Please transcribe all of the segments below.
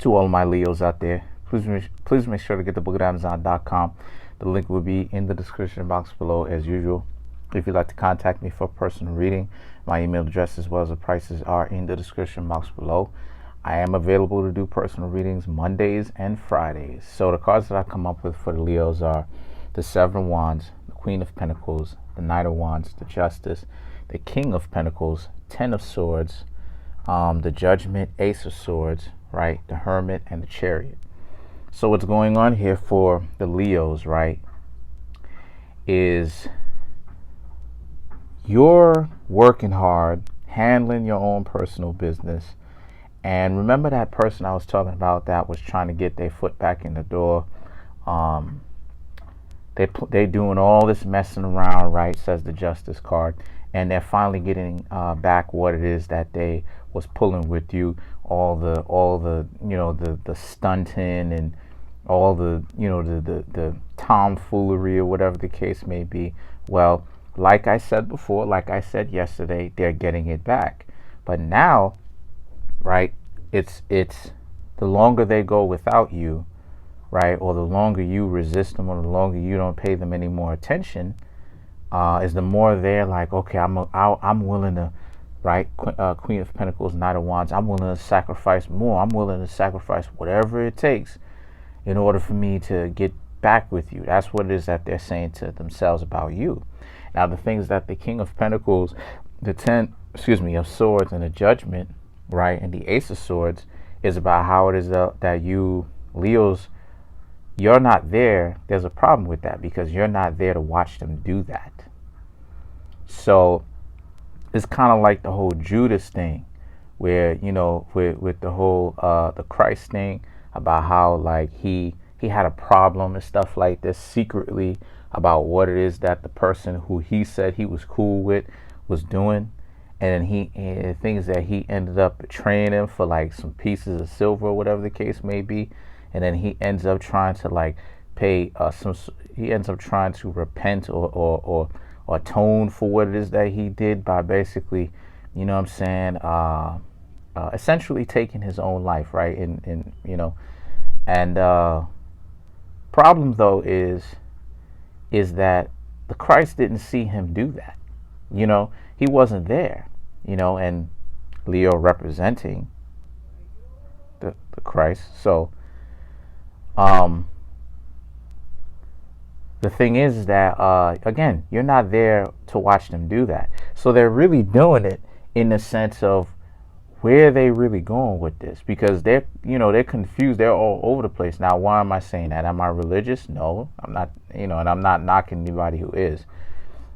To all my Leos out there, please make sure to get the book at Amazon.com. The link will be in the description box below as usual. If you'd like to contact me for personal reading, my email address as well as the prices are in the description box below. I am available to do personal readings Mondays and Fridays. So the cards that I come up with for the Leos are the Seven of Wands, the Queen of Pentacles, the Knight of Wands, the Justice, the King of Pentacles, Ten of Swords, the Judgment, Ace of Swords, right, the Hermit, and the Chariot. So what's going on here for the Leos, right, is you're working hard, handling your own personal business. And remember that person I was talking about that was trying to get their foot back in the door? They doing all this messing around, right, says the Justice card, and they're finally getting back what it is that they was pulling with you, all the you know, the stunting and all the, you know, the tomfoolery or whatever the case may be. Well, like I said before, like I said yesterday, they're getting it back. But now, right, it's the longer they go without you, right, or the longer you resist them, or the longer you don't pay them any more attention, is the more they're like, okay, I'm willing to, right, Queen of Pentacles, Knight of Wands, I'm willing to sacrifice more. I'm willing to sacrifice whatever it takes in order for me to get back with you. That's what it is that they're saying to themselves about you. Now, the things that the King of Pentacles, the Ten of Swords, and the Judgment, right, and the Ace of Swords is about how it is that you, Leos, you're not there. There's a problem with that because you're not there to watch them do that. So it's kind of like the whole Judas thing, where, you know, with the whole the Christ thing, about how like he had a problem and stuff like this secretly about what it is that the person who he said he was cool with was doing, and then things that he ended up betraying him for like some pieces of silver or whatever the case may be, and then he ends up trying to like pay he ends up trying to repent or atone for what it is that he did by basically, you know what I'm saying, essentially taking his own life, right? In you know, and problem though is that the Christ didn't see him do that. You know, he wasn't there, you know, and Leo representing the Christ. So the thing is that again, you're not there to watch them do that. So they're really doing it in the sense of where are they really going with this, because they're, you know, they're confused. They're all over the place. Now, why am I saying that? Am I religious? No, I'm not, you know, and I'm not knocking anybody who is.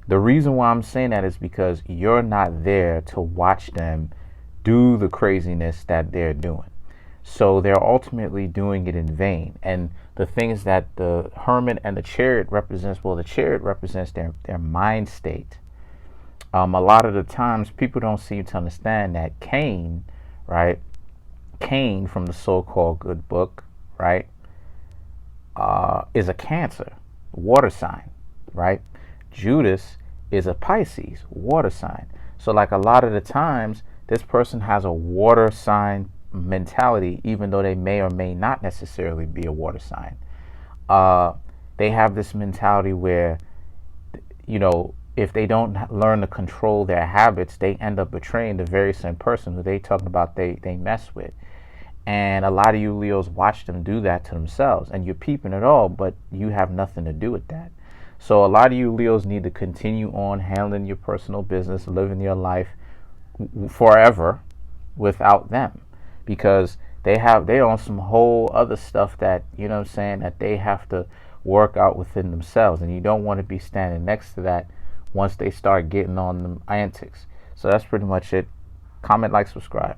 The reason why I'm saying that is because you're not there to watch them do the craziness that they're doing. So they're ultimately doing it in vain. And the thing is that the Hermit and the Chariot represents, well, the Chariot represents their mind state. A lot of the times people don't seem to understand that Cain, right, Cain from the so-called good book, right, is a Cancer, water sign, right? Judas is a Pisces, water sign. So like a lot of the times this person has a water sign mentality, even though they may or may not necessarily be a water sign. They have this mentality where, you know, if they don't learn to control their habits, they end up betraying the very same person who they talking about they mess with. And a lot of you Leos watch them do that to themselves, and you're peeping it all, but you have nothing to do with that. So a lot of you Leos need to continue on handling your personal business, living your life forever without them, because they on some whole other stuff that, you know what I'm saying, that they have to work out within themselves, and you don't want to be standing next to that once they start getting on them antics. So that's pretty much it. Comment, like, subscribe.